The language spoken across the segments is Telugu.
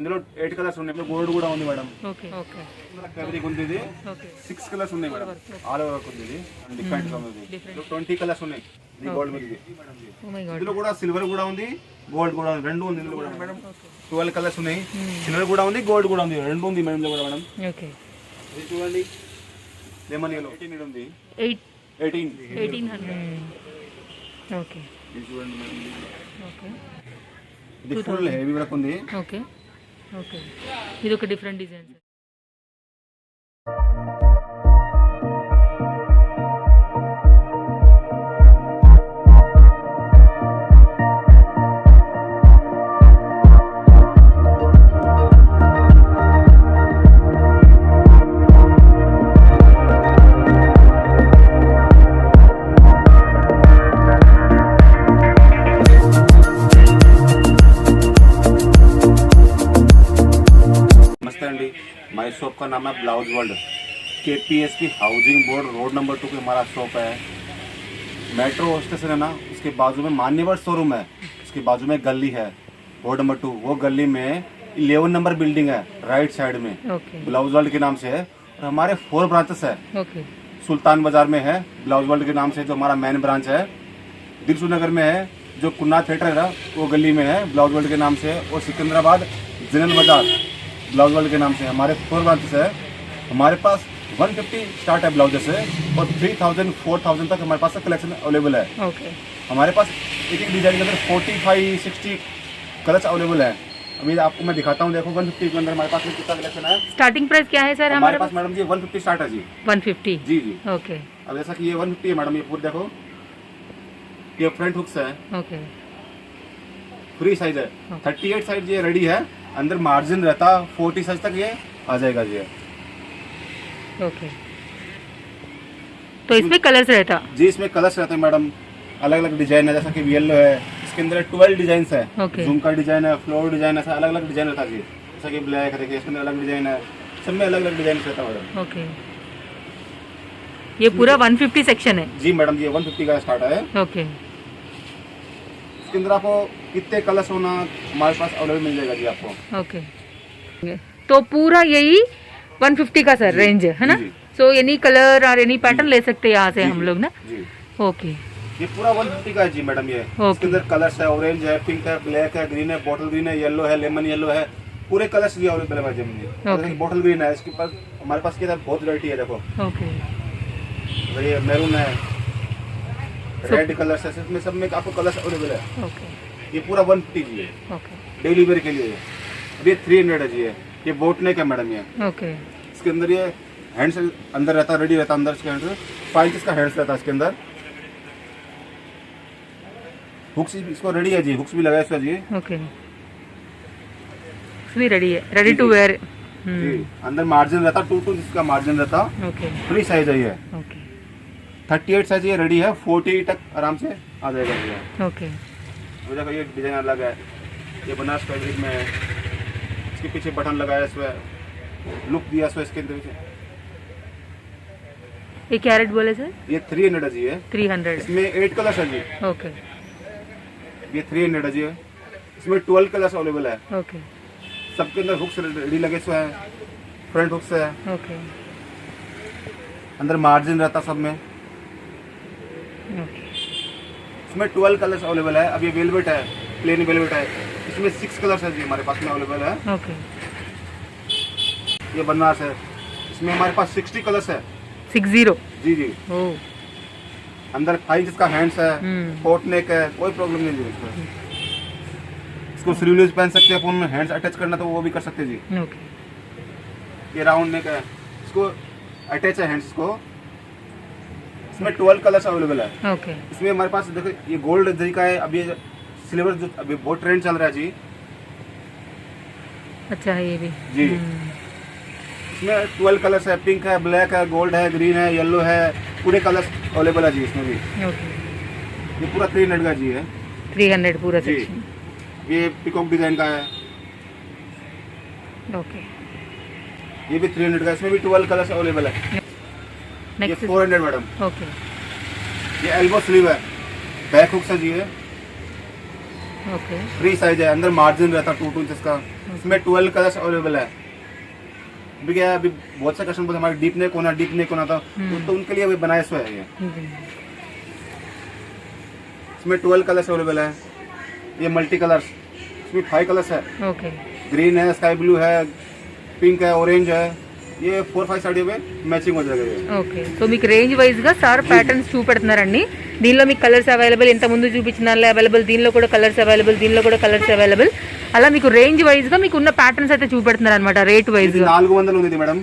ఇందులో 8 కలర్స్ ఉన్నాయి. గోల్డ్ కూడా ఉంది మేడం. ఓకే ఓకే ఫ్యాబ్రిక్ ఉంది ఇది. ఓకే 6 కలర్స్ ఉన్నాయి మేడం. ఆల్ ఓవర్ ఉంది ఇది. డిఫరెంట్ గా ఉంది. 20 కలర్స్ ఉన్నాయి. ఇది గోల్డ్ మీద ఇది. Oh my God. ఇందులో కూడా సిల్వర్ కూడా ఉంది, గోల్డ్ కూడా ఉంది. రెండు ఉంది ఇందులో కూడా మేడం. 12 కలర్స్ ఉన్నాయి. సిల్వర్ కూడా ఉంది, గోల్డ్ కూడా ఉంది. రెండు ఉంది మేడం ఇందులో కూడా మేడం. ఓకే ఇది చూడండి. లెమన్ yellow 18 ఉంది. 1800. ఓకే ఇది చూడండి మేడం. ఓకే ఇది ఫుల్ హెవీ వర్క్ ఉంది. ఓకే ఓకే ఇది ఒక డిఫరెంట్ డిజైన్ సార్. हमारी शॉप का नाम है blouse world. KPSP housing board road number 2 पे हमारा शॉप है. मेट्रो स्टेशन है ना, उसके बाजू में मान्यवर शोरूम है. उसके बाजू में गली है रोड नंबर 2. वो गली में 11 नंबर बिल्डिंग है राइट साइड में. ओके ब्लाउज वर्ल्ड के नाम से है. और हमारे 4 ब्रांचेस है. ओके सुल्तान बाजार में है ब्लाउज वर्ल्ड के नाम से जो हमारा मेन ब्रांच है. दिलसू नगर में है जो कुन्ना थिएटर है ना, वो गली में है ब्लाउज वर्ल्ड के नाम से. और सिकंदराबाद जनरल बाजार ब्लाउज वर्ल्ड के नाम से हमारे 4 ब्रांचेस है. हमारे पास 150 स्टार्ट है ब्लाउज से और 3000 4000 तक हमारे पास कलेक्शन अवेलेबल है. ओके हमारे पास एक एक डिजाइन के अंदर 45-60 कलर्स अवेलेबल है. अभी आपको मैं दिखाता हूँ. देखो 150 के अंदर हमारे पास में कितना कलेक्शन है. स्टार्टिंग प्राइस क्या है सर हमारे पास मैडम जी 150 स्टार्ट है जी. 150. जी जी. ओके अब जैसा कि ये 150 है मैडम. ये पूरी देखो, ये फ्रंट हुक्स है. ओके फ्री साइज है. 38 साइज ये रेडी है. अंदर मार्जिन रहता 40 साइज तक ये आ जाएगा जी. ओके तो इसमें कलर्स रहता जी. इसमें कलर्स रहते हैं मैडम. अलग अलग डिजाइन है. जैसा कि येलो है, इसके अंदर 12 डिजाइन है. ओके जूम का डिजाइन है, फ्लोर डिजाइन है. अलग अलग डिजाइन रहता है जी. जैसा कि ब्लैक देखिए, इसके अंदर अलग डिजाइन है. सब में अलग अलग डिजाइन रहता है मैडम. ओके ये पूरा 150 सेक्शन है. जी मैडम. ये 150 का स्टार्ट है. ओके इसके अंदर आपको कितने कलर्स होना हमारे पास अवेलेबल मिल जाएगा जी आपको. ओके तो पूरा यही 150 का सर रेंज है ना. जी. सो एनी कलर और एनी पैटर्न ले सकते हैं यहाँ से जी, हम लोग ना. जी. ओके ये पूरा 150 का है जी मैडम. ये इसके अंदर कलर्स है. ऑरेंज है, पिंक है, ब्लैक है, ग्रीन है, बॉटल ग्रीन है, येलो है, लेमन येलो है. पूरे कलर्स भी अवेलेबल है जी. बॉटल ग्रीन है. इसके पास हमारे पास क्या बहुत वैरायटी है. देखो ओके ये मैरून है, रेड कलर्स है. इसमें सब में आपको कलर्स अवेलेबल है. ओके ये पूरा 150 जी है. ओके डेली वेयर के लिए. अभी 300 है जी. ये बोट नेक है मैडम. ये ओके इसके अंदर ये हैंड्स अंदर रहता, रेडी रहता अंदर. इसके अंदर 5 इंच का हैंड्स रहता है. इसके अंदर हुक्स इसको रेडी है जी. हुक्स भी लगाया इसका जी. ओके भी रेडी है, रेडी टू वेयर. जी. अंदर मार्जिन रहता 2 इसका मार्जिन रहता. ओके फ्री साइज है ये. ओके 38 साइज ये रेडी है. 40 तक आराम से आ जाएगा ये. ओके तो देखो ये डिजाइन अलग है. ये बनारस फैब्रिक में है. इसके पीछे बटन लगाया इसमें, लुक दिया इसमें. इसके अंदर ये क्या रेट बोले सर. ये 300 है जी. ये 300. इसमें 8 कलर्स है जी. ओके ये 300 है जी. इसमें 12 कलर्स अवेलेबल है. ओके सबके अंदर हुक्स रेडी लगे हुए हैं. फ्रंट हुक्स है. ओके अंदर मार्जिन रहता सब में. ओके इसमें 12 कलर्स अवेलेबल है. अब ये वेलवेट है, प्लेन वेलवेट है. इसमें 6 कलर्स है जी हमारे पास में अवेलेबल है. ओके ये बनारस है. इसमें हमारे पास 60 कलर्स है. 60. जी जी. ओ अंदर 5 इंच का हैंड्स है, हम्म. कोट नेक है. कोई प्रॉब्लम नहीं जी इसमें. इसको स्लीवलेस पहन सकते हैं अपन. हैंड्स अटैच करना तो वो भी कर सकते हैं जी. ओके ये राउंड नेक है. इसको अटैच है हैंड्स को. इसमें 12 कलर्स अवेलेबल है. ओके इसमें हमारे पास देखो ये गोल्ड जरी का है. अब ये सिल्वर जो अभी बहुत ट्रेंड चल रहा है जी. अच्छा है ये भी जी. इसमें 12 कलर्स है. पिंक है, ब्लैक है, गोल्ड है, ग्रीन है, येलो है. पूरे कलर्स अवेलेबल है जी इसमें भी. ओके ये पूरा 300 का जी है. 300 पूरा जी. सेक्शन. ये पिकॉक डिजाइन का है. ओके ये भी 300 का. इसमें भी 12 कलर्स अवेलेबल है. ये नेक्स्ट 400 मैडम. ओके ये एल्बो स्लीव है. बैक हुक्स है जी. ఓకే फ्री साइज है, अंदर मार्जिन रहता 2 इंच का। इसमें 12 कलर्स अवेलेबल है। अभी क्या है, अभी बहुत से कस्टमर हमारे डीप नेक होना था, तो उनके लिए भी बनाया हुआ है ये। इसमें 12 कलर्स अवेलेबल है। ये मल्टी कलर्स, इसमें 5 कलर्स है। ఓకే ग्रीन है, स्काई ब्लू है, पिंक है, ऑरेंज है। ये 4-5 साड़ी में मैचिंग हो जाएगा ये। ఓకే సో మీకు రేంజ్ వైజ్ గా సార్ ప్యాటర్న్స్ చూపెడుతున్నారండి. దీనిలో మీకు కలర్స్ అవైలబుల్, ఇంత ముందు చూపించిన అవైలబుల్, దీనిలో కూడా కలర్స్ అవైలబుల్, దీనిలో కూడా కలర్స్ అవైలబుల్, అలా మీకు రేంజ్ వైజ్ గా మీకు ఉన్న ప్యాటర్న్స్ అయితే చూపెడుతున్నారు అనమాట రేట్ వైజ్ ఇది గా. 400 ఉంది మేడం.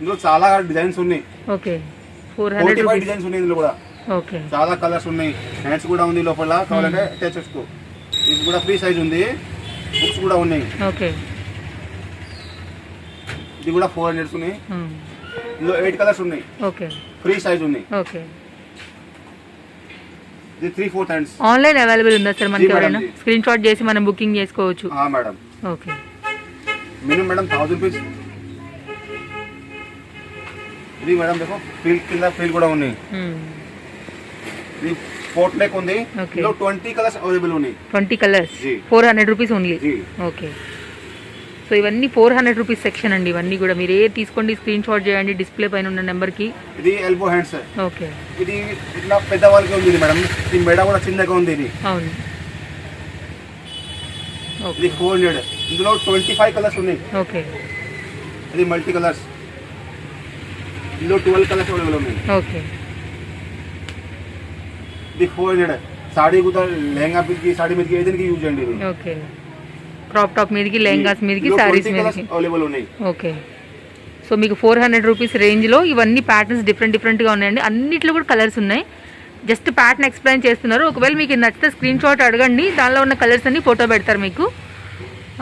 ఇందులో చాలా డిజైన్స్ ఉన్నాయి. ఓకే 400 45 డిజైన్స్ ఉన్నాయి ఇందులో కూడా. ఓకే చాలా కలర్స్ ఉన్నాయి. హ్యాండ్స్ కూడా ఉంది లోపల, కావాలంటే అటాచ్ చేసుకో. ఇది కూడా ఫ్రీ సైజ్ ఉంది. బుక్స్ కూడా ఉన్నాయి. ఓకే ఇది కూడా 400 ఉన్నాయి. ఇందులో 8 కలర్స్ ఉన్నాయి. ఓకే ఫ్రీ సైజ్ ఉన్నాయి. ఓకే ఇది 3/4 హ్యాండ్స్. ఆన్లైన్ అవైలబుల్ ఉందా సార్ మనకి? जी, मैडम, ఎవరైనా जी. స్క్రీన్ షాట్ చేసి మనం బుకింగ్ చేసుకోవచ్చు. Madam. Okay minimum madam 1000 rupees. ఇది మేడం देखो ఫ్రిల్ కింద ఫ్రిల్ కూడా ఉన్నాయి. ఇది పోర్ట్ నెక్ ఉంది. Okay. ఇందులో 20 కలర్స్ అవైలబుల్ ఉన్నాయి. 20 కలర్స్ जी. 400 రూపీస్ ఓన్లీ. जी. ఓకే సో ఇవన్నీ 400 రూపీస్ సెక్షన్ అండి. ఇవన్నీ కూడా మీరు ఏ తీసుకోండి, స్క్రీన్ షాట్ చేయండి డిస్ప్లే పైన ఉన్న నెంబర్కి. ఇది ఎల్బో హ్యాండ్స్. ఓకే ఇది ఇట్లా పెద్ద వాళ్ళకి ఉంది ఇది మేడం. ఇది మెడ కూడా చిన్నగా ఉంది ఇది. అవును ఓకే ఇది 400. ఇందులో 25 కలర్స్ ఉన్నాయి. ఓకే ఇది మల్టీ కలర్స్. ఇందులో 12 కలర్స్ అవైలబుల్ ఉన్నాయి. ఓకే ఇది 400. సాడీ కూడా లెహంగా మీదకి, సాడీ మీదకి ఏదైనా యూజ్ చేయండి ఇది. ఓకే క్రాప్ టాప్ మీదకి, లెహంగాస్ మీదకి, ఇందులో శారీస్ 20 కలర్స్ మీదకి. అవైలబుల్ ఉన్నాయి. ఓకే సో మీకు 400 రూపీస్ రేంజ్లో ఇవన్నీ ప్యాటర్న్స్ డిఫరెంట్గా ఉన్నాయండి. అన్నిట్లో కూడా కలర్స్ ఉన్నాయి. జస్ట్ ప్యాటర్న్ ఎక్స్ప్లెయిన్ చేస్తున్నారు. ఒకవేళ మీకు ఇది నచ్చితే స్క్రీన్ షాట్ అడగండి, దానిలో ఉన్న కలర్స్ అన్ని ఫోటో పెడతారు మీకు.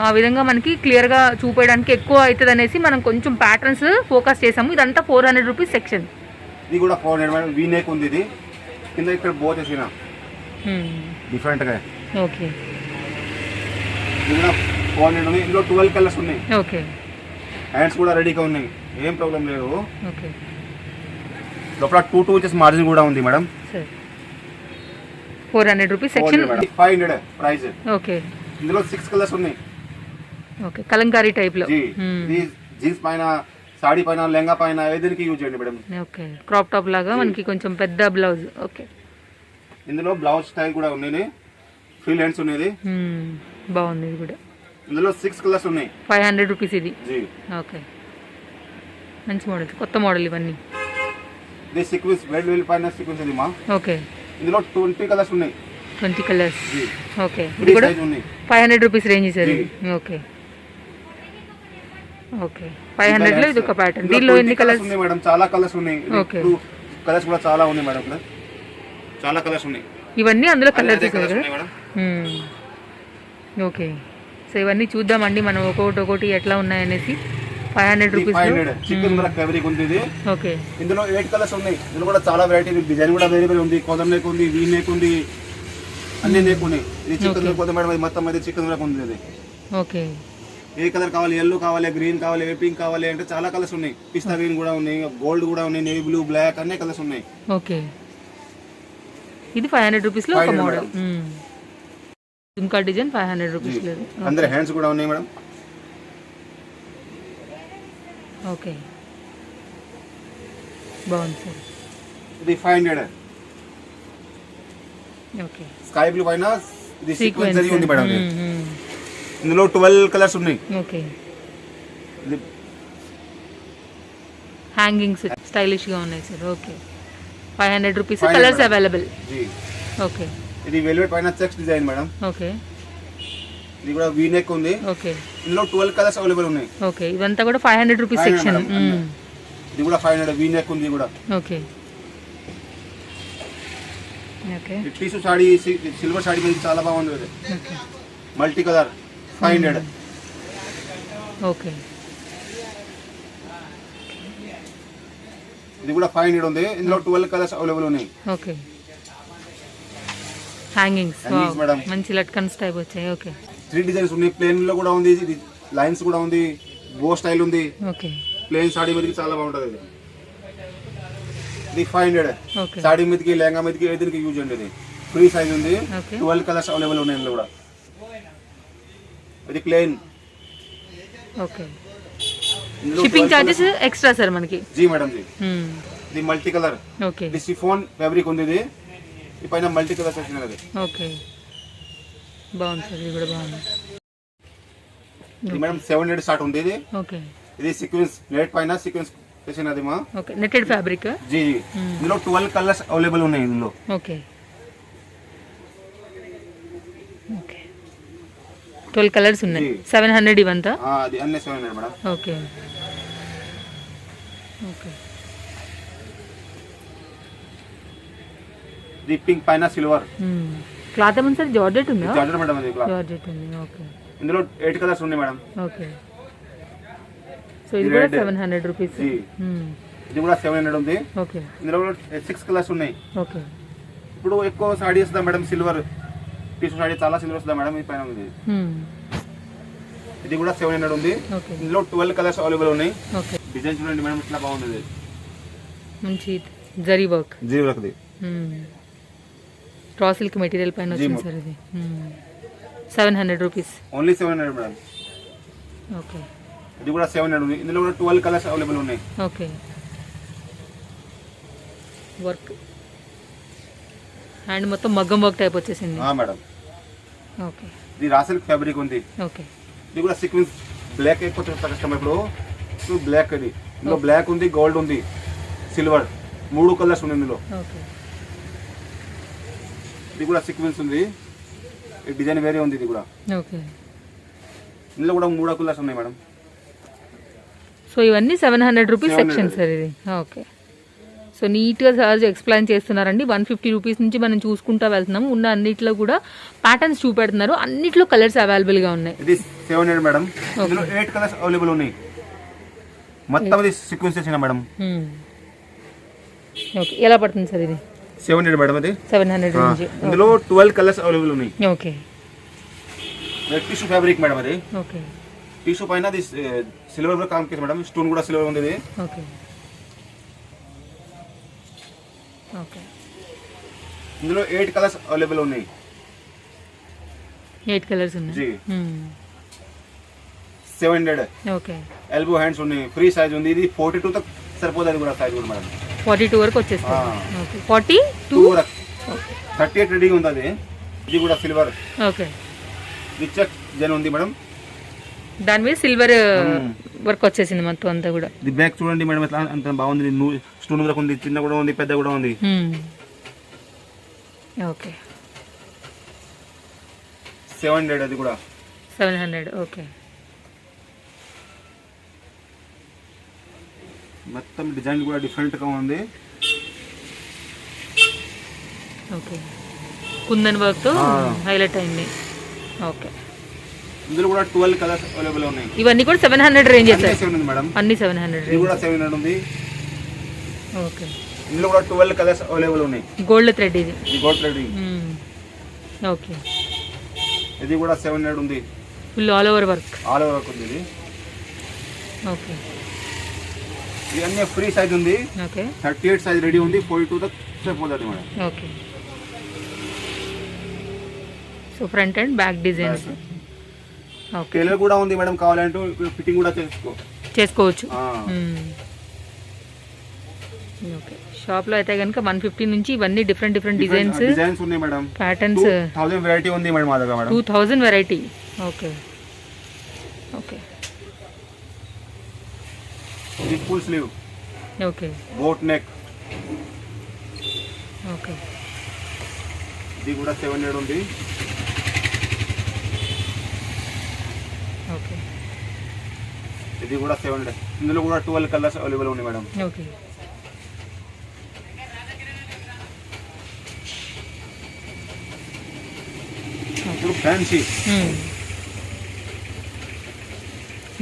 ఆ విధంగా మనకి క్లియర్గా చూపించడానికి ఎక్కువ అవుతుంది అనేసి మనం కొంచెం ప్యాటర్న్స్ ఫోకస్ చేసాము. ఇదంతా 400 రూపీస్ సెక్షన్. ఇది కూడా 400 మేడం. వీ నెక్ ఉంది ఇది. కింద ఇక్కడ బో చేసిన డిఫరెంట్గా. ఓకే ఇది కూడా 400 ఉంది. ఇందులో 12 కలర్స్ ఉన్నాయి. ఓకే హ్యాండ్స్ కూడా రెడీగా ఉన్నాయి. ఏం ప్రాబ్లం లేదు. ఓకే లోపల 2 ఇంచెస్ మార్జిన్ కూడా ఉంది మేడం. సరే 400 రూపీస్ సెక్షన్. 500 ప్రైస్. ఓకే ఇందులో 6 కలర్స్ ఉన్నాయి. ఓకే కలంకారీ టైప్లో. జీ. ఇది జీన్స్ పైన, సాడీ పైన, లెహంగా పైన ఏదైనా యూజ్ చేయండి మేడం. ఓకే క్రాప్ టాప్ లాగా మనకి కొంచెం పెద్ద బ్లౌజ్. ఓకే ఇందులో బ్లౌజ్ స్టైల్ కూడా ఉన్నాయి. ఫ్రీ హ్యాండ్స్ ఉన్నాయి. బాగుంది ఇది కూడా. ఇందులో 6 కలర్స్ ఉన్నాయి. 500 రూపీస్ ఇది. జీ. ఓకే మంచి మోడల్, కొత్త మోడల్ ఇవన్నీ. ఇది సీక్వెన్స్, వేల్ పైన సీక్వెన్స్ ఇది మా. ఓకే ఇందులో 20 కలర్స్ ఉన్నాయి. 20 కలర్స్. జీ. ఓకే ఇది ఫ్రీ కూడా సైజ్ ఉన్నాయి. 500 రూపీస్ రేంజ్ సార్ ఇది. జీ. ఓకే ఓకే 500లో ఇది ఒక ప్యాటర్న్. దీనిలో ఎన్ని కలర్స్ ఉన్నాయి మేడం? చాలా కలర్స్ ఉన్నాయి. Okay. కలర్స్ కూడా చాలా ఉన్నాయి మేడం. ఇక్కడ చాలా కలర్స్ ఉన్నాయి. ఇవన్నీ అందులో కలర్స్ అదే ఇస్తారు colours కదా. ఉన్నాయి మేడం. ఓకే సో ఇవన్నీ చూద్దామండి మనం ఒక్కొక్కటి ఎట్లా ఉన్నాయనేసి. 500 ఇది రూపీస్. 500. చికెన్ కూడా ఫ్యాబ్రిక్ ఉంది ఇది. ఓకే ఇందులో 8 కలర్స్ ఉన్నాయి. ఇందులో కూడా చాలా వెరైటీ. డిజైన్ కూడా వేరే వేరే ఉంది. కోదం నెక్ ఉంది, వీ నెక్ ఉంది, అన్ని నెక్ ఉన్నాయి. ఇది చికెన్ నెక్ ఉంది మేడం. ఇది మొత్తం అయితే చికెన్ నెక్ ఉంది ఇది. ఓకే ఏ కలర్ కావాలి, ఎల్లో కావాలి, గ్రీన్ కావాలి, పింక్ కావాలి అంటే చాలా కలర్స్ ఉన్నాయి. పిస్తా గ్రీన్ కూడా ఉన్నాయి, గోల్డ్ కూడా ఉన్నాయి, నేవీ బ్లూ, బ్లాక్ అన్ని కలర్స్ ఉన్నాయి. ఓకే ఇది 500 రూపీస్లో ఒక 500 మోడల్. ఇంకా డిజైన్ 500 రూపీస్ లేదు. అందరి హ్యాండ్స్ కూడా ఉన్నాయి మేడం. ఓకే బాగుంది సార్. ఇది 500. ఓకే స్కై బ్లూ పైన ఇది సీక్వెన్స్ జరీ ఉంది మేడం. ఇది. మ్మ్. ఇందులో 12 కలర్స్ ఉన్నాయి. ఓకే ఇది హ్యాంగింగ్స్ స్టైలిష్గా ఉన్నాయి sir. Okay 500 rupees 500 colours madam. Available. జీ. ఓకే ఇది వెల్వెట్ పైన చెక్స్ డిజైన్ మేడం. ఓకే ఇది కూడా వీ నెక్ ఉంది. ఓకే ఇందులో 12 కలర్స్ అవైలబుల్ ఉన్నాయి. ఓకే ఇదంతా కూడా 500 రూపీస్ 500 సెక్షన్. మేడం. ఇది కూడా 500. వీ నెక్ ఉంది కూడా. ఓకే ఓకే ఈ టీసు సాడీ, సిల్వర్ సాడీ మీద చాలా బాగుంది ఇది. Okay multi colour 500. ఓకే ఇది కూడా 500 ఉంది. ఇందులో 12 కలర్స్ అవైలబుల్ ఉన్నాయి. Okay hangings Hangings, madam. మంచి లట్కన్స్ టైప్ వచ్చాయి. ఓకే 3 డిజైన్స్ ఉన్నాయి. ప్లేన్ లో కూడా ఉంది, ఇది లైన్స్ కూడా ఉంది, బో స్టైల్ ఉంది. ఓకే ప్లేన్ సాడీ మీదకి చాలా బాగుంటుంది ఇది. ఇది 500. ఓకే సాడీ మీదకి, లెహంగా మీదకి ఏదైనా యూజ్ అండి. ఇది ఫ్రీ సైజ్ ఉంది. ఓకే 12 కలర్స్ అవైలబుల్ ఉన్నాయి ఇందులో కూడా. ఇది plain okay shipping charges extra sir మనకి జీ మేడం జీ ఇది మల్టీ కలర్ ఓకే ఇది సిఫోన్ ఫ్యాబ్రిక్ ఉంది ఇది ఈ పైన మల్టీ కలర్ సెక్షన్ అది ఓకే బాగుంది సార్ ఇది కూడా బాగుంది ఇది మేడం 700 స్టార్ట్ ఉంది ఇది ఓకే ఇది సీక్వెన్స్ నెట్ పైన సీక్వెన్స్ చేసినది మా ఓకే నెట్టెడ్ ఫ్యాబ్రిక్ జీ జీ ఇందులో 12 కలర్స్ అవైలబుల్ ఉన్నాయి ఇందులో ఓకే ఓకే 12 కలర్స్ ఉన్నాయి 700 ఇవంతా అది అన్ని 700 మేడం ఓకే ఓకే ఇది పింక్ పైన సిల్వర్ క్లాత్ ఏమన్నా సార్ జార్జెట్ ఉందా జార్జెట్ మేడం ఇది క్లాత్ జార్జెట్ ఉంది ఓకే ఇందులో 8 కలర్స్ ఉన్నాయి మేడం ఓకే సో ఇది కూడా 700 రూపీస్ ఇది కూడా 700 ఉంది ఓకే ఇందులో 6 కలర్స్ ఉన్నాయి ఓకే ఇప్పుడు ఎక్కువ సాడీ వస్తుందా మేడం సిల్వర్ టిష్యూ సాడీ చాలా సిల్వర్ వస్తుందా మేడం ఈ పైన ఉంది ఇది కూడా 700 ఉంది ఓకే ఇందులో 12 కలర్స్ అవైలబుల్ ఉన్నాయి ఓకే డిజైన్ చూడండి మేడం ఇట్లా బాగుంది మంచి zari work G వర్క్ది raw silk material పైన వచ్చింది సార్ ఇది 700 రూపీస్ ఓన్లీ 700 మేడం ఓకే ఇది కూడా 700 ఉంది ఇందులో కూడా 12 కలర్స్ అవైలబుల్ ఉన్నాయి ఓకే వర్క్ హ్యాండ్ మొత్తం మగ్గం వర్క్ టైప్ వచ్చేసింది మేడం ఓకే ఇది రా సిల్క్ ఫ్యాబ్రిక్ ఉంది ఓకే ఇది కూడా సీక్వెన్స్ బ్లాక్ అయిపోతుంది కష్టం ఇప్పుడు బ్లాక్ ఇది ఇందులో బ్లాక్ ఉంది గోల్డ్ ఉంది సిల్వర్ 3 కలర్స్ ఉన్నాయి ఇందులో ఓకే ఇది కూడా సీక్వెన్స్ ఉంది ఈ డిజైన్ వేరే ఉంది ఇది కూడా ఓకే ఇందులో కూడా 3 కలర్స్ ఉన్నాయి మేడం సో ఇవన్నీ 700 రూపీస్ సెక్షన్ సార్ ఇది ఓకే సో నీట్గా సార్ ఎక్స్ప్లెయిన్ చేస్తున్నారండి 150 రూపీస్ నుంచి మనం చూసుకుంటా వెళ్తున్నాము ఉన్న అన్నిట్లో కూడా ప్యాటర్న్స్ చూపెడుతున్నారు అన్నిట్లో కలర్స్ అవైలబుల్గా ఉన్నాయి ఇది 700 మేడం ఇందులో 8 కలర్స్ అవైలబుల్ ఉన్నాయి మొత్తం ఇది సీక్వెన్స్ చేసిన మేడం ఓకే ఎలా పడుతుంది సార్ ఇది 700 మేడం అది 700 రేంజ్ ఇందులో 12 కలర్స్ అవైలబుల్ ఉన్నాయి ఓకే టిష్యూ ఫ్యాబ్రిక్ మేడం అది ఓకే టిష్యూ పైన అది సిల్వర్ కూడా కామ్ కేసు మేడం స్టోన్ కూడా సిల్వర్ ఉంది ఇది ఓకే ఓకే ఇందులో 8 కలర్స్ అవైలబుల్ ఉన్నాయి 8 కలర్స్ ఉన్నాయి జీ 700 ఓకే ఎల్బో హ్యాండ్స్ ఉన్నాయి ఫ్రీ సైజ్ ఉంది ఇది 42 తక్ సరిపోతుంది అది కూడా సైజ్ కూడా మేడం 42 వరకు వచ్చేస్తుంది ఓకే 42 వరకు 38 రెడీగా ఉంది అది ఇది కూడా సిల్వర్ ఓకే రిచ్ జన్ ఉంది మేడం దాని మీద సిల్వర్ వర్క్ వచ్చేసింది మొత్తం అంతా కూడా ఇది బ్యాక్ చూడండి మేడం ఎట్లా అంత బాగుంది స్టోన్ వరకు ఉంది చిన్న కూడా ఉంది పెద్ద కూడా ఉంది ఓకే 700 అది కూడా 700 ఓకే మొత్తం డిజైన్ కూడా డిఫరెంట్ గా ఉంది ఓకే కుందన్ వర్క్ తో హైలైట్ అయింది ఓకే ఇందులో కూడా 12 కలర్స్ అవైలబుల్ ఉన్నాయి ఇవన్నీ కూడా 700 రేంజ్ సార్ 700 మేడం అన్ని 700 ఇది కూడా 700 ఉంది ఓకే ఇందులో కూడా 12 కలర్స్ అవైలబుల్ ఉన్నాయి గోల్డ్ థ్రెడ్ ఇది గోల్డ్ థ్రెడ్ ఓకే ఇది కూడా 700 ఉంది ఫుల్ ఆల్ ఓవర్ వర్క్ ఉంది ఇది ఓకే ఇది అన్ని ఫ్రీ సైజ్ ఉంది ఓకే 38 సైజ్ రెడీ ఉంది 42 తక్ సరిపోతుంది madam okay so front and back designs okay tailor కూడా ఉంది మేడం కావాలంటే ఫిట్టింగ్ కూడా చేసుకోవచ్చు ఓకే షాప్ లో అయితే కనుక 150 నుంచి ఇవన్నీ డిఫరెంట్ డిజైన్స్ ఉన్నాయి మేడం ప్యాటర్న్స్ 1000 వెరైటీ ఉంది మేడం మా దగ్గర మేడం 2000 వెరైటీ ఓకే ఓకే ఇది full sleeve okay boat neck okay ఇది కూడా 700 ఉంది ఓకే ఇది కూడా 700 ఇందులో కూడా 12 కలర్స్ అవైలబుల్ ఉన్నాయి మేడం ఓకే ఇప్పుడు ఫ్యాన్సీ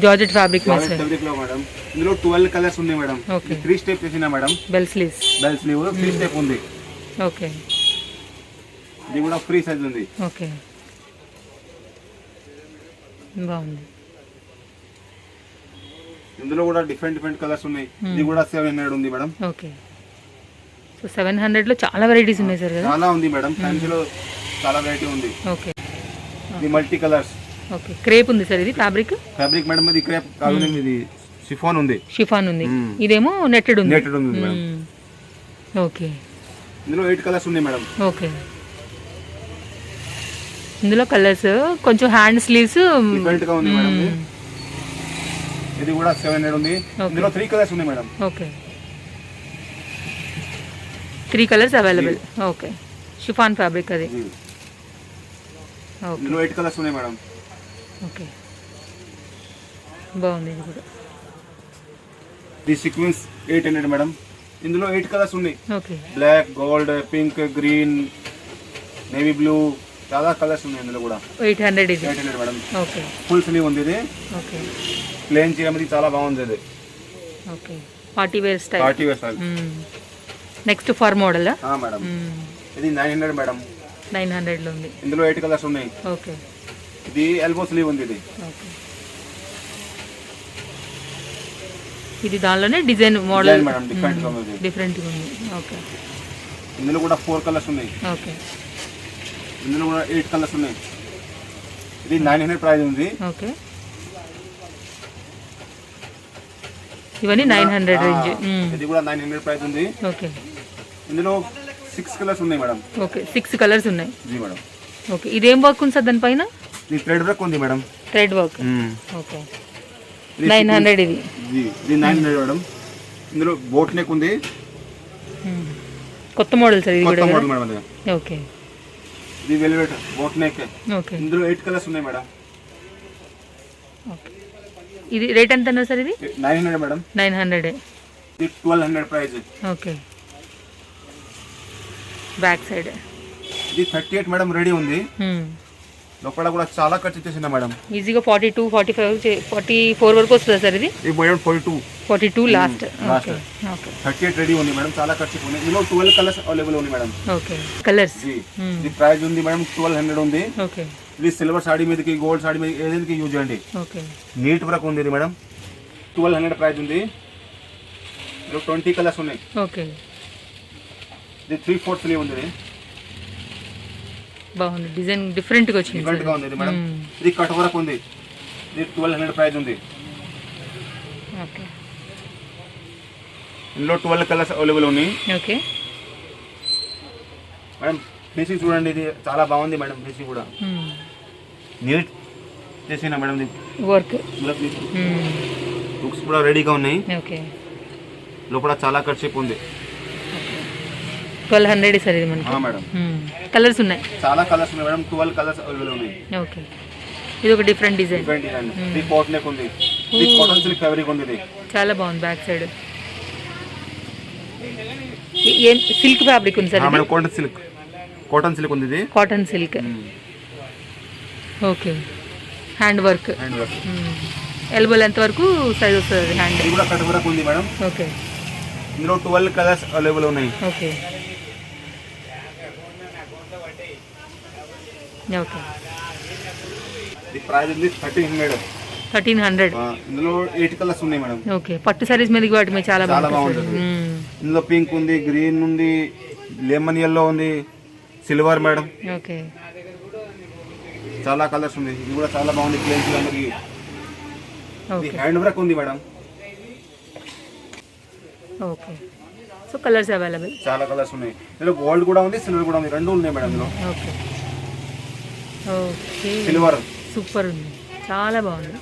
జార్జెట్ ఫ్యాబ్రిక్ ఫ్యాబ్రిక్ లో మేడం ఇందులో 12 కలర్స్ ఉన్నాయి మేడం ఓకే 3 స్టెప్ చేసిన madam bell sleeves bell slew 3 step ఉంది ఓకే ఇది కూడా ఫ్రీ సైజ్ ఉంది ఓకే బాగుంది ఇందులో కూడా డిఫరెంట్ కలర్స్ ఉన్నాయి ఇది కూడా 700 ఉంది మేడం ఓకే సో 700 లో చాలా వెరైటీస్ ఉన్నాయి సార్ కదా చాలా ఉంది మేడం ఫ్యాన్సీలో చాలా వెరైటీ ఉంది ఓకే ఇది మల్టీ కలర్స్ ఓకే క్రేప్ ఉంది సార్ ఇది ఫ్యాబ్రిక్ ఫ్యాబ్రిక్ మేడం ఇది క్రేప్ కాదు, ఇది షిఫాన్ ఉంది. షిఫాన్ ఉంది, ఇదేమో నెట్టెడ్ ఉంది. నెట్టెడ్ ఉంది మేడం. ఓకే ఇందులో 8 కలర్స్ ఉన్నాయి మేడం. ఓకే ఇందులో కలర్స్ కొంచెం హ్యాండ్ స్లీవ్స్ డిఫరెంట్ గా ఉంది మేడం. ఇది కూడా 700 ఉంది. ఇందులో 3 కలర్స్ ఉన్నాయి madam. Okay 3 colours available. Okay chiffon fabric అది. ఓకే ఇందులో 8 కలర్స్ ఉన్నాయి మేడం. ఓకే బాగుంది ఇది కూడా. ఇది సీక్వెన్స్ 800 మేడం. ఇందులో 8 కలర్స్ ఉన్నాయి. Okay black, gold, pink, green, navy blue, చాలా కలర్స్ ఉన్నాయి ఇందులో కూడా. 800 ఇది. 800 మేడం. ఓకే ఫుల్ స్లీవ్ ఉంది ఇది. ఓకే ప్లేన్ చేయమది చాలా బాగుంది ఇది. Okay party wear style. Party wear style. Next for model madam. ఇది 900 మేడం. 900 లో ఉంది. ఇందులో 8 కలర్స్ ఉన్నాయి. ఓకే ఇది ఎల్బో స్లీవ్ ఉంది ఇది. ఓకే ఇది దానిలోనే డిజైన్ మోడల్ మేడం, డిఫరెంట్ గా ఉంది. డిఫరెంట్ గా ఉంది. ఓకే ఇందులో కూడా 4 కలర్స్ ఉన్నాయి. ఓకే ఇందులో కూడా 8 కలర్స్ ఉన్నాయి. ఇది 900 ప్రైస్ ఉంది. ఓకే ఇవన్నీ 900 రేంజ్. ఇది కూడా 900 ప్రైస్ ఉంది. ఓకే ఇందులో 6 కలర్స్ ఉన్నాయి మేడం. ఓకే 6 కలర్స్ ఉన్నాయి. జీ మేడం. ఓకే ఇదేం వర్క్ ఉంది సార్ దానిపైన? ఇది థ్రెడ్ వర్క్ ఉంది మేడం. Thread work. ఓకే 900 ఇది. జీ ఇది 900 మేడం. ఇందులో బోట్ నెక్ ఉంది. కొత్త మోడల్ సార్ ఇది కొత్త కూడా. మోడల్ మేడం ఇది. ఓకే ఇది వెల్వెట్ బోట్ నెక్. ఓకే ఇందులో 8 కలర్స్ ఉన్నాయి మేడం. ఓకే ఇది రేట్ ఎంత అన్నారు సార్ ఇది? 900 మేడం. 900. ఇది 1200 ప్రైస్. ఓకే బ్యాక్ సైడ్ ఇది 38 మేడం రెడీ ఉంది. లోపల కూడా చాలా ఖర్చు చేసిన మేడం. ఈజీగా 42, 45, 44 వరకు వస్తుందా సార్ ఇది? ఇది madam 42 last. Okay okay 38 ready ఉంది మేడం. చాలా ఖర్చు ఉంది. ఇందులో 12 కలర్స్ అవైలబుల్ ఉంది మేడం. Okay colours. ఇది ప్రైస్ ఉంది మేడం 1200 ఉంది. ఓకే ఇది సిల్వర్ సాడీ మీదకి, గోల్డ్ సాడీ మీద ఏదైనా యూజ్ చేయండి. ఓకే నీట్ వర్క్ ఉంది ఇది మేడం. 1200 ప్రైస్ ఉంది. ఇందులో 20 కలర్స్ ఉన్నాయి. ఓకే ఇది 3/4 స్లీవ్ ఉంది. ఇది బాగుంది, డిజైన్ డిఫరెంట్ గా వచ్చింది. డిఫరెంట్ గా ఉంది ఇది మేడం. ఇది కట్ వర్క్ ఉంది. ఇది 1200 ప్రైస్ ఉంది. ఓకే ఇందులో 12 కలర్స్ అవైలబుల్ ఉన్నాయి. ఓకే మేడం ఫినిషింగ్ చూడండి, ఇది చాలా బాగుంది మేడం. ఫినిషింగ్ కూడా నీట్ చేసిన మేడం. ఇది వర్క్ బుక్స్ కూడా రెడీగా ఉన్నాయి. ఓకే లోపల చాలా ఖర్చు ఉంది. 1200 సార్ ఇది మనకి. మేడం కలర్స్ ఉన్నాయి, చాలా కలర్స్ ఉన్నాయి మేడం. 12 కలర్స్ అవైలబుల్ ఉన్నాయి. ఓకే ఇది ఒక డిఫరెంట్ డిజైన్. Different design. ఇది కోట్ నెక్ ఉంది. ఇది కాటన్ సిల్క్ ఫ్యాబ్రిక్ ఉంది. ఇది చాలా బాగుంది. బ్యాక్ సైడ్ ఏం సిల్క్ ఫ్యాబ్రిక్ ఉంది sir? Madam cotton silk. Cotton silk ఉంది. ఇది cotton silk. Okay hand work. Hand work. Elbow length వరకు సైజ్ వస్తుంది హ్యాండ్. ఇది కూడా కట్ వర్క్ ఉంది మేడం. ఓకే ఇందులో 12 కలర్స్ అవైలబుల్ ఉన్నాయి. ఓకే ఓకే ఇది ప్రైస్ ఉంది 1300. 1300. ఇందులో 8 కలర్స్ ఉన్నాయి మేడం. ఓకే పట్టు సారీస్ మీదకి వాటి మీద చాలా బాగుంటుంది. ఇందులో పింక్ ఉంది, గ్రీన్ ఉంది, లెమన్ yellow ఉంది, సిల్వర్ మేడం. ఓకే చాలా కలర్స్ ఉంది. ఇది కూడా చాలా బాగుంది. ప్లేన్స్ ఇది హ్యాండ్ వర్క్ ఉంది madam. Okay so colours available. చాలా కలర్స్ ఉన్నాయి. ఇందులో గోల్డ్ కూడా ఉంది, సిల్వర్ కూడా ఉంది. రెండు ఉన్నాయి మేడం ఇందులో. ఓకే ఓకే సిల్వర్ సూపర్ ఉంది, చాలా బాగుంది.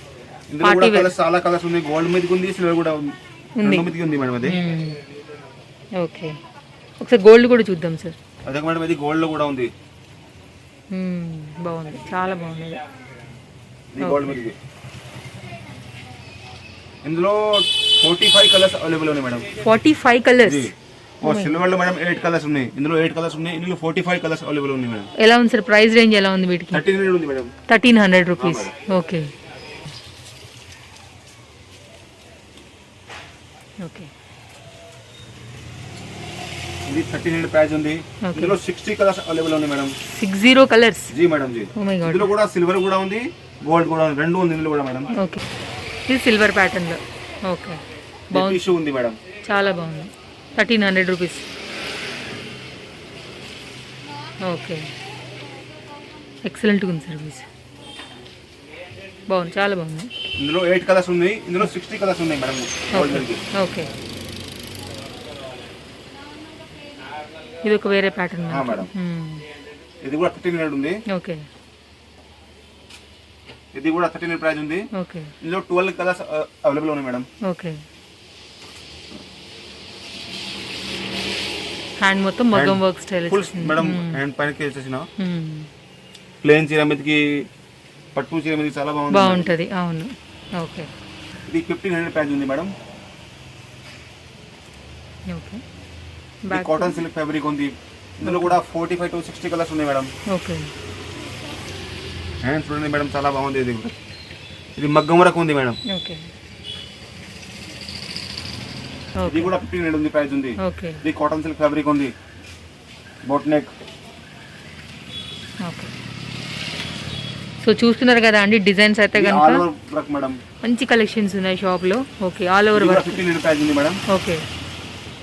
ఇందులో కూడా కలర్స్ చాలా కలర్స్ ఉన్నాయి. గోల్డ్ మీదకి ఉంది, సిల్వర్ కూడా ఉంది. రెండు మీదకి ఉంది మేడం అది. ఓకే ఒకసారి గోల్డ్ కూడా చూద్దాం సార్. అదే మేడం ఇది గోల్డ్ లో కూడా ఉంది. బాగుంది, చాలా బాగుంది. ఇది గోల్డ్ మీదకి. ఇందులో 45 కలర్స్ అవైలబుల్ ఉన్నాయి మేడం. 45 కలర్స్. సిల్వర్ లో మేడం 8 కలర్స్ ఉన్నాయి. ఇందులో 8 కలర్స్ ఉన్నాయి. ఇందులో 45 కలర్స్ అవైలబుల్ ఉన్నాయి మేడం. ఎలా ఉంది సార్ ప్రైస్ రేంజ్? ఎలా ఉంది వీటికి? 1300 ఉంది మేడం. 1300 రూపీస్. ఓకే ఓకే ఇది 1300 ప్రైస్ ఉంది. ఇందులో 60 కలర్స్ అవైలబుల్ ఉన్నాయి మేడం. 60 కలర్స్. జీ మేడం జీ. Oh my God. ఇందులో కూడా సిల్వర్ కూడా ఉంది, గోల్డ్ కూడా ఉంది. రెండు ఉంది ఇందులో కూడా మేడం. ఓకే ఇది సిల్వర్ ప్యాటర్న్ లో. ఓకే బాగుంది, టిష్యూ ఉంది మేడం. చాలా బాగుంది. 1300 రూపీస్. ఓకే ఎక్సలెంట్గా ఉంది సర్వీస్. బాగుంది, చాలా బాగుంది. ఇందులో 8 కలర్స్ ఉన్నాయి, ఇందులో 60 కలర్స్ ఉన్నాయి మేడం గోల్డ్ కి. ఓకే, ఇది ఒక వేరే ప్యాటర్న్ మేడం. ఇది కూడా 1300 ఉంది. ఓకే, ఇది కూడా 1300 ప్రైస్ ఉంది. ఓకే, ఇందులో 12 కలర్స్ అవైలబుల్ ఉన్నాయి మేడం. ఓకే. హ్యాండ్ మొత్తం మగ్గం work style full madam. Hand పైనకి వచ్చేసిన ప్లేన్ చీర మీదకి పట్టు చీర మీదకి చాలా బాగుంటది. అవును, ఓకే. ఇది 1500 ప్రైస్ ఉంది madam. Okay, cotton silk fabric ఉంది. ఇందులో కూడా 45 to 60 కలర్స్ ఉన్నాయి మేడం. ఓకే. హ్యాండ్స్ చూడండి మేడం, చాలా బాగుంది. ఇది మగ్గం వరకు ఉంది మేడం. ఓకే, ఇది కూడా 1500 ఉంది ప్రైస్ ఉంది. ఓకే. ఇది కాటన్ సిల్క్ ఫ్యాబ్రిక్ ఉంది, బోట్ నెక్. ఓకే. సో చూస్తున్నారు కదా అండి, డిజైన్స్ అయితే ఆల్ కనుక ఓవర్ వర్క్ మేడం. మంచి కలెక్షన్స్ ఉన్నాయి షాప్ లో. Okay, all over work. 1500 price ఉంది మేడం. ఓకే,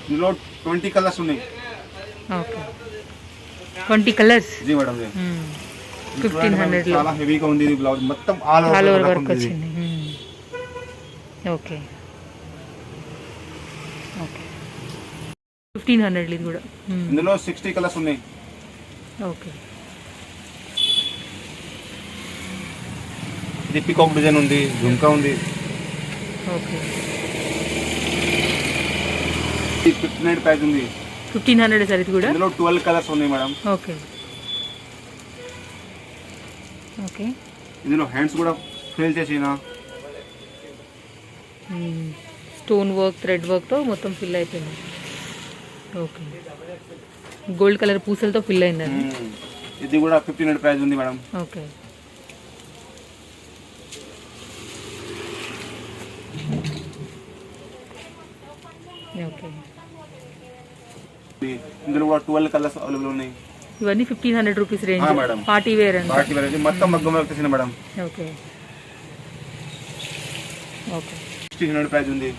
ఇందులో 20 కలర్స్ ఉన్నాయి. Okay, 20 colours. జీ మేడం. 1500 లో చాలా హెవీగా ఉంది. ఇది బ్లౌజ్ మొత్తం all all over over work work ఉంది. వచ్చింది. Okay, okay. 1500 ఇది కూడా. ఇందులో 60 కలర్స్ ఉన్నాయి. ఓకే, ఇది పికాక్ డిజైన్ ఉంది, జుంకా ఉంది. ఓకే. ఇది 1500 ప్రైస్ ఉంది. 1500 సార్ ఇది కూడా. ఇందులో 12 కలర్స్ ఉన్నాయి మేడం. Okay, okay. ఇందులో హ్యాండ్స్ కూడా ఫిల్ చేసిన స్టోన్ వర్క్, థ్రెడ్ వర్క్తో మొత్తం ఫిల్ అయిపోయింది. ఓకే, గోల్డ్ కలర్ పూసలతో ఫిల్ అయింది అది. ఇది కూడా 1500 ప్రైస్ ఉంది మేడం. Okay, okay. ఇందులో కూడా 12 కలర్స్ అవైలబుల్ ఉన్నాయి. ఇవన్నీ 1500 rupees range. Madam, party wear అండి. పార్టీ వేర్ మొత్తం మగ్గం వర్క్ చేసిన మేడం. Okay, okay. 1600 ప్రైస్ ఉంది.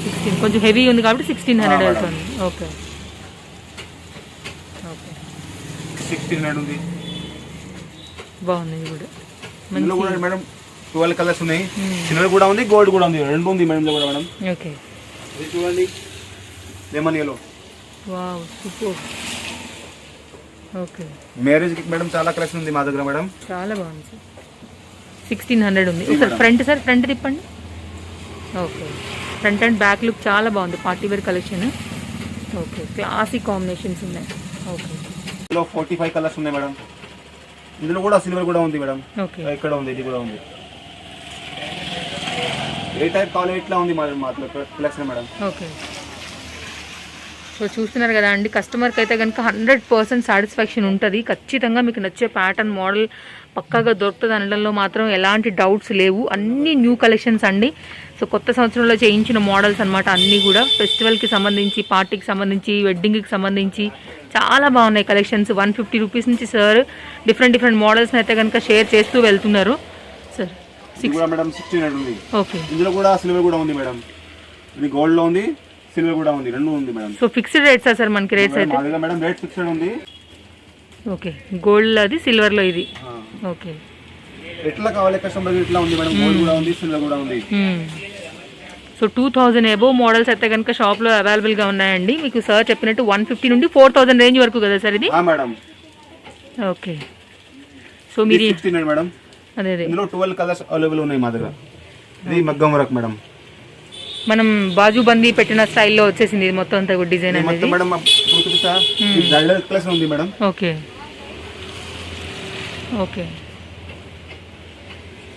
16 కొంచెం హెవీ ఉంది కాబట్టి 1600 అవుతుంది. Okay, okay. 1600 ఉంది. బాగుంది ఇది కూడా. ఇందులో కూడా మేడం 12 కలర్స్ ఉన్నాయి. సిల్వర్ కూడా ఉంది, గోల్డ్ కూడా ఉంది, రెండు ఉంది మేడం కూడా మేడం. ఓకే, ఇది చూడండి, lemon yellow. Wow, super. Okay, marriage కి మేడం చాలా కలెక్షన్ ఉంది మా దగ్గర మేడం. చాలా బాగుంది సార్. 1600 ఉంది. ఒకసారి ఫ్రంట్ సార్, ఫ్రంట్ తిప్పండి. Okay, front and back look చాలా బాగుంది. Party wear collection. Okay, classic combinations ఉన్నాయి. ఓకే, ఇందులో 45 కలర్స్ ఉన్నాయి మేడం. ఇందులో కూడా సిల్వర్ కూడా ఉంది మేడం. ఓకే, ఇక్కడ ఉంది, ఇది కూడా ఉంది. ఏ టైప్ కావాలి ఇట్లా ఉంది మేడం మా కలెక్షన్ మేడం. ఓకే. సో చూస్తున్నారు కదా అండి, కస్టమర్కి అయితే కనుక 100% సాటిస్ఫాక్షన్ ఉంటుంది. ఖచ్చితంగా మీకు నచ్చే ప్యాటర్న్ మోడల్ పక్కాగా దొరుకుతుంది అనడంలో మాత్రం ఎలాంటి డౌట్స్ లేవు. అన్ని న్యూ కలెక్షన్స్ అండి. సో కొత్త సంవత్సరంలో చేయించిన మోడల్స్ అనమాట. అన్నీ కూడా ఫెస్టివల్కి సంబంధించి, పార్టీకి సంబంధించి, వెడ్డింగ్కి సంబంధించి చాలా బాగున్నాయి కలెక్షన్స్. 150 రూపీస్ నుంచి సార్ డిఫరెంట్ మోడల్స్ని అయితే కనుక షేర్ చేస్తూ వెళ్తున్నారు. సార్ మేడం 1600 ఉంది. ఓకే, ఇందులో కూడా సిల్వర్ కూడా ఉంది మేడం. ఇది గోల్డ్ లో ఉంది, సిల్వర్ కూడా ఉంది, రెండు ఉంది madam. So fixed rates sir మనకి రేట్స్ అయితే? మేడం రేట్ ఫిక్స్డ్ ఉంది. ఓకే, గోల్డ్ అది, సిల్వర్ లో ఇది. ఓకే, ఎట్లా కావాలి కస్టమర్ ఇట్లా ఉంది మేడం. గోల్డ్ కూడా ఉంది, సిల్వర్ కూడా ఉంది. సో 2000 అబోవ్ మోడల్స్ అయితే కనుక షాప్లో అవైలబుల్గా ఉన్నాయండి. మీకు సార్ చెప్పినట్టు 150 నుండి 4000 రేంజ్ వరకు కదా సార్ ఇది? మేడం. ఓకే, సో మీరు 1600 మేడం. అదే ఇందులో 12 కలర్స్ అవైలబుల్ ఉన్నాయి మా దగ్గర. ఇది మగ్గం వర్క్ మేడం. మనం బాజు బందీ పెట్టిన స్టైల్లో వచ్చేసింది ఇది మొత్తం అంతా డిజైన్ అనేది. మేడం కలెక్షన్ ఉంది మేడం. Okay, okay.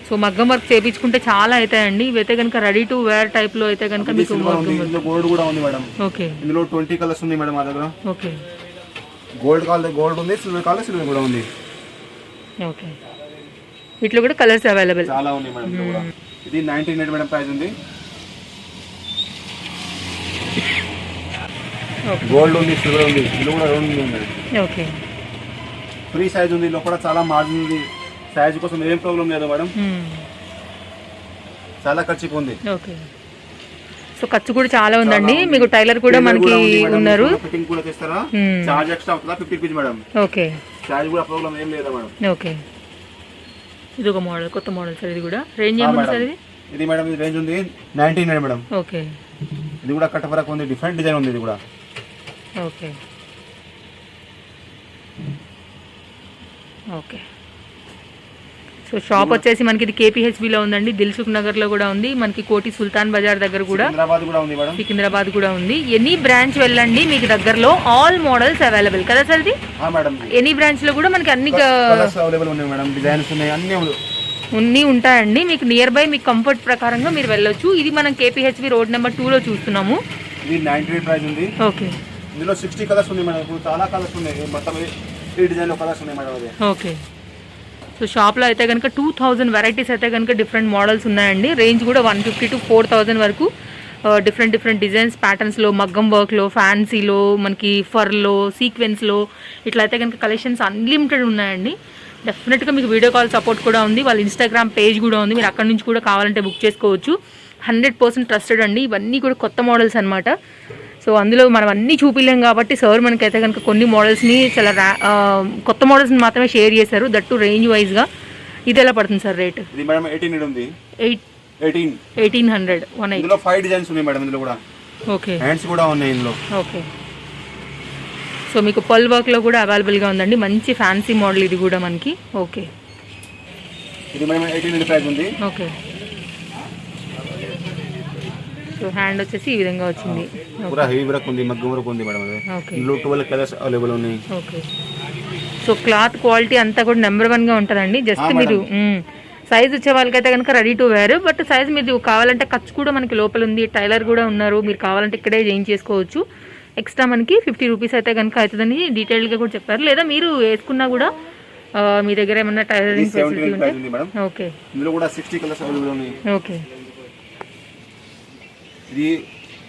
సో మగ్గం వర్క్ చేయించుకుంటే చాలా అవుతాయండి. ఇవైతే కనుక రెడీ టు వేర్ టైప్ లో అయితే కనుక మీకు గోల్డ్ కూడా ఉంది మేడం. ఓకే, ఇందులో 20 కలర్స్ ఉంది మేడం మా దగ్గర. ఓకే, గోల్డ్ కావాలి గోల్డ్ ఉంది, సిల్వర్ కావాలి సిల్వర్ కూడా ఉంది. ఓకే, వీటిలో కూడా కలర్స్ అవైలబుల్ చాలా ఉన్నాయి మేడం. ఇది 1900 మేడం ప్రైస్ ఉంది. గోల్డ్ ఉంది, సిల్వర్ ఉంది, ఇందులో కూడా రెండు ఉంది మేడం. ఓకే, ఫ్రీ సైజ్ ఉంది, లోపల చాలా మార్జిన్ ఉంది. సైజ్ కోసం ఏం ప్రాబ్లం లేదు మేడం. చాలా ఖర్చు ఉంది. ఓకే, సో ఖర్చు కూడా చాలా ఉందండి. మీకు టైలర్ కూడా మనకి ఉన్నారు. ఫిట్టింగ్ కూడా చేస్తారా? చార్జ్ ఎక్స్ట్రా అవుతుందా? 50 రూపీస్ మేడం. ఓకే, చార్జ్ కూడా ప్రాబ్లం ఏం లేదా మేడం. ఓకే. ఇది ఒక మోడల్, కొత్త మోడల్ సార్. ఇది కూడా రేంజ్ ఏముంది సార్? ఇది మేడం ఇది రేంజ్ ఉంది 1900 మేడం. ఓకే. ఇది కూడా కట్ వర్క్ ఉంది, డిఫరెంట్ డిజైన్ ఉంది ఇది కూడా. Okay okay. సో షాప్ వచ్చేసి మనకి ఇది కేపీహెచ్బిలో ఉందండి, దిల్సుఖ్ నగర్లో కూడా ఉంది, మనకి కోటి సుల్తాన్ బజార్ దగ్గర కూడా, సికింద్రాబాద్ కూడా ఉంది. ఎనీ బ్రాంచ్ వెళ్ళండి మీకు దగ్గరలో, ఆల్ మోడల్స్ అవైలబుల్ కదా సార్? ఇది ఎనీ బ్రాంచ్ లో కూడా మనకి అన్ని అన్నీ ఉంటాయండి. మీకు నియర్ బై మీకు కంఫర్ట్ ప్రకారంగా మీరు వెళ్ళొచ్చు. ఇది మనం కేపీహెచ్బి రోడ్ నెంబర్ 2 లో చూస్తున్నాము. ఇది 98 ప్రైస్ ఉంది. ఓకే. ఇందులో 60 కలర్స్ ఉన్నాయి మేడం. ఇప్పుడు చాలా కలర్స్ ఉన్నాయి, మొత్తం ఈ డిజైన్ లో కలర్స్ ఉన్నాయి మేడం. ఓకే. సో షాప్లో అయితే కనుక 2000 వెరైటీస్ అయితే కనుక డిఫరెంట్ మోడల్స్ ఉన్నాయండి. రేంజ్ కూడా 150 to 4000 వరకు డిఫరెంట్ డిజైన్స్ ప్యాటర్న్స్లో, మగ్గం వర్క్లో, ఫ్యాన్సీలో, మనకి ఫర్లో, సీక్వెన్స్లో ఇట్లా అయితే కనుక కలెక్షన్స్ అన్లిమిటెడ్ ఉన్నాయండి. డెఫినెట్గా మీకు వీడియో కాల్ సపోర్ట్ కూడా ఉంది, వాళ్ళ ఇన్స్టాగ్రామ్ పేజ్ కూడా ఉంది, మీరు అక్కడ నుంచి కూడా కావాలంటే బుక్ చేసుకోవచ్చు. 100% ట్రస్టెడ్ అండి. ఇవన్నీ కూడా కొత్త మోడల్స్ అనమాట. సో అందులో మనం అన్నీ చూపిలేం కాబట్టి సార్ మనకైతే కనుక కొన్ని మోడల్స్ని చాలా కొత్త మోడల్స్ని మాత్రమే షేర్ చేశారు, దట్టు రేంజ్ వైజ్గా. ఇది ఎలా పడుతుంది సార్ రేట్? ఇది మేడం 1800 ఉంది. 1800. ఇందులో 5 డిజైన్స్ ఉన్నాయి మేడం. ఇందులో కూడా ఓకే, హ్యాండ్స్ కూడా ఉన్నాయి ఇందులో. ఓకే. సో మీకు పల్ వర్క్లో కూడా అవైలబుల్గా ఉందండి, మంచి ఫ్యాన్సీ మోడల్ ఇది కూడా మనకి. ఓకే. ఇది మేడం 1800 ప్రైస్ ఉంది. ఓకే. సో హ్యాండ్ వచ్చేసి ఈ విధంగా వచ్చింది. పూరా హెవీ వర్క్ ఉంది, మగ్గం వర్క్ ఉంది మేడం. ఓకే. ఇందులో 12 కలర్స్ అవైలబుల్ ఉన్నాయి. ఓకే. సో క్లాత్ క్వాలిటీ అంతా కూడా నెంబర్ 1 గా ఉంటుందండి. జస్ట్ మీరు సైజ్ వచ్చే వాళ్ళకైతే కనుక ready to wear, but size మీరు కావాలంటే ఖర్చు కూడా మనకి లోపల ఉంది, టైలర్ కూడా ఉన్నారు, మీరు కావాలంటే ఇక్కడే చేంజ్ చేసుకోవచ్చు. ఎక్స్ట్రా మనకి 50 రూపీస్ అయితే కనుక అవుతుందని డీటెయిల్గా కూడా చెప్పారు. లేదా మీరు వేసుకున్నా కూడా మీ దగ్గర ఏమన్నా టైలరింగ్ ఫెసిలిటీ ఉంటే. ఓకే. ఇందులో కూడా 60 కలర్స్ అవైలబుల్ ఉన్నాయి. ఓకే. ఇది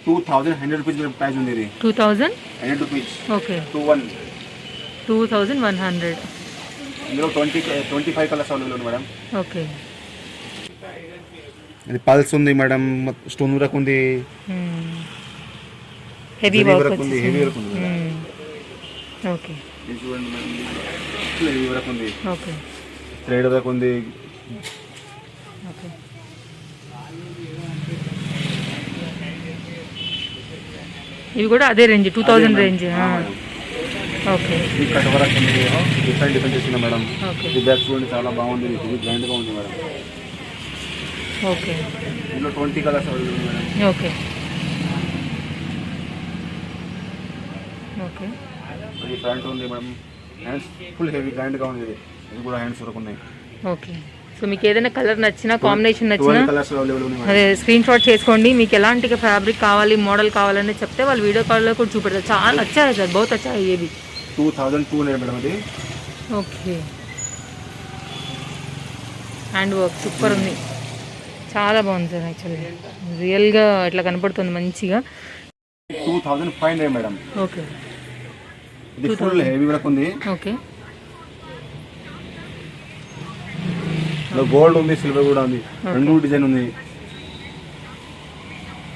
2100 రూపీస్ ప్రైస్ ఉంది. ఇది 2100 రూపీస్. ఓకే. 2100. ఇందులో 25 కలర్స్ అవైలబుల్ ఉంది మేడం. ఓకే. ఇది పల్స్ ఉంది మేడం, స్టోన్ వర్క్ ఉంది, హెవీ వర్క్ ఉంది, హెవీ వర్క్ ఉంది. ఓకే. ఇది చూడండి మేడం, హెవీ వర్క్ ఉంది. ఓకే. థ్రెడ్ వర్క్ ఉంది. ఓకే. ఇవి కూడా అదే రేంజ్ 2000 రేంజ్. ఓకే. ఈ కట్ వర్క్ ఉంది, డిఫరెంట్ చేసిన మేడం. ఓకే. ఈ బ్యాక్ చూడండి చాలా బాగుంది, ఇది గ్రాండ్ గా ఉంది మేడం. ఓకే. ఇందులో 20 colours available madam. Okay. Okay. ఇది ఫ్రంట్ ఉంది madam, hands full heavy grand గా ఉంది. ఇది కూడా హ్యాండ్స్ వరకు ఉన్నాయి. ఓకే. సో మీకు ఏదైనా కలర్ నచ్చినా, కాంబినేషన్ నచ్చినా కలర్స్ అవైలబుల్ ఉన్నాయి. అదే స్క్రీన్ షాట్ చేసుకోండి. మీకు ఎలాంటి ఫ్యాబ్రిక్ కావాలి, మోడల్ కావాలని చెప్తే వాళ్ళు వీడియో కాల్లో కూడా చూపెడతారు. చాలా వచ్చాయి సార్, బహుత్ వచ్చా ఏవి. 2200 మేడం అది. ఓకే. హ్యాండ్ వర్క్ సూపర్ ఉంది, చాలా బాగుంది సార్. యాక్చువల్లీ రియల్గా ఇట్లా కనపడుతుంది మంచిగా. 2500 మేడం. ఓకే. ఇది ఫుల్ హెవీ వర్క్ ఉంది. ఓకే. గోల్డ్ ఉంది, సిల్వర్ కూడా ఉంది, రెండు డిజైన్ ఉంది.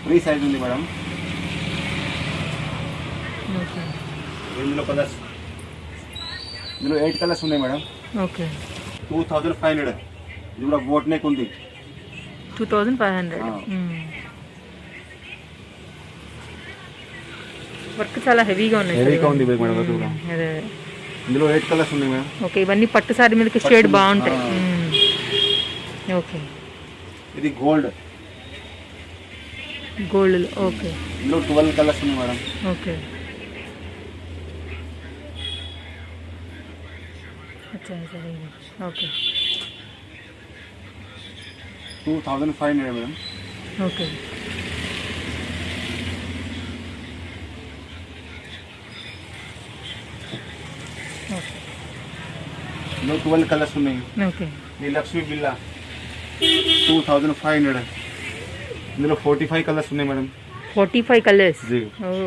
3 సైజ్ ఉంది మేడం. ఇందులో కలర్స్, ఇందులో 8 కలర్స్ ఉన్నాయి మేడం. ఓకే. 2500. ఇది కూడా బోట్ నెక్ ఉంది. 2500. వర్క్ చాలా హెవీగా ఉంది. హెవీగా ఉంది మేడం. అదే. ఇందులో 8 కలర్స్ ఉన్నాయి మేడం. ఓకే. ఇవన్నీ పట్టు సారీ మీదకి షేడ్ బాగుంటాయి. ఓకే. ఇది గోల్డ్. ఓకే. ఇందులో 12 కలర్స్ ఉన్నాయి madam. Okay. Okay. 2500 madam. Okay. ఇందులో 12 కలర్స్ ఉన్నాయి. ఓకే. ఈ లక్ష్మీ బిల్లా 2500. ఇందులో 45 కలర్స్ ఉన్నాయి మేడం. 45 కలర్స్.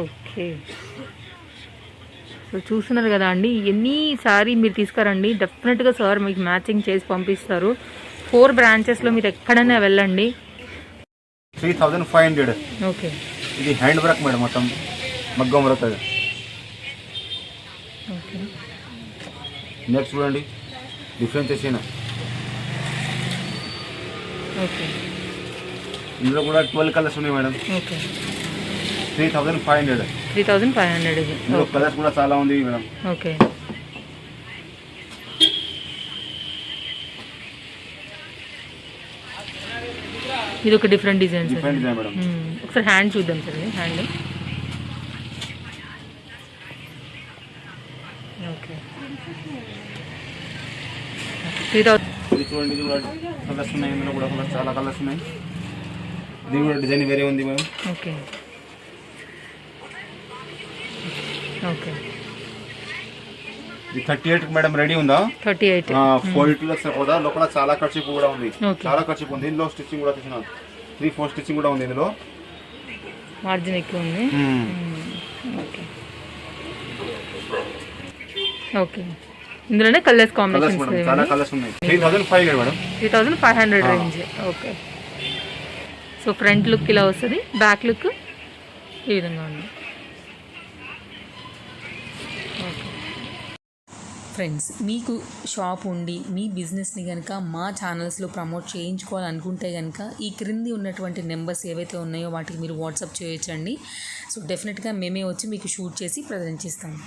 ఓకే. సో చూస్తున్నారు కదా అండి, ఎన్నిసారి మీరు తీసుకురండి, డెఫినెట్గా సార్ మీకు మ్యాచింగ్ చేసి పంపిస్తారు. 4 బ్రాంచెస్లో మీరు ఎక్కడైనా వెళ్ళండి. 3500. ఓకే. ఇది హ్యాండ్ వర్క్ మేడం, మొత్తం మగ్గం వర్క్. అది ఓకే. నెక్స్ట్ చూడండి, డిఫరెన్స్ చేసిన ఓకే ఇందులో కూడా 12 కలర్స్ ఉన్నాయి మేడం. ఓకే 3500. 3500 ఇది. ఇందులో కలర్స్ కూడా చాలా ఉంది మేడం. ఓకే ఇది ఒక different design sir. Different design madam. ఒకసారి హ్యాండ్ చూద్దాం సార్. Hand okay 3000. ఇది చూడండి, ఇది కూడా కలర్స్ ఉన్నాయి. ఇందులో కూడా చాలా కలర్స్ ఉన్నాయి. ఇది కూడా డిజైన్ వేరే ఉంది మేడం. ఓకే ఓకే ఇది 38 మేడం రెడీ ఉందా? 38. 42 లక్ష కూడా లోపల చాలా ఖర్చు కూడా ఉంది. Okay. చాలా ఖర్చు ఉంది. ఇందులో స్టిచ్చింగ్ కూడా తీసిన 3-4 స్టిచ్చింగ్ కూడా ఉంది ఇందులో. మార్జిన్ ఎక్కువ ఉంది. ఓకే ఓకే ఇందులోనే కలర్స్ కలర్స్ మేడం చాలా కాంబినేషన్స్ కలర్స్ ఉన్నాయి. 3500 madam. 3500 range. Okay so front look ఇలా వస్తుంది, బ్యాక్ లుక్ ఈ విధంగా ఉంది. ఫ్రెండ్స్, మీకు షాప్ ఉండి మీ బిజినెస్ని కనుక మా ఛానల్స్లో ప్రమోట్ చేయించుకోవాలనుకుంటే కనుక ఈ క్రింది ఉన్నటువంటి నెంబర్స్ ఏవైతే ఉన్నాయో వాటికి మీరు వాట్సాప్ చేయొచ్చండి. సో డెఫినెట్గా మేమే వచ్చి మీకు షూట్ చేసి ప్రజెంట్ చేస్తాము.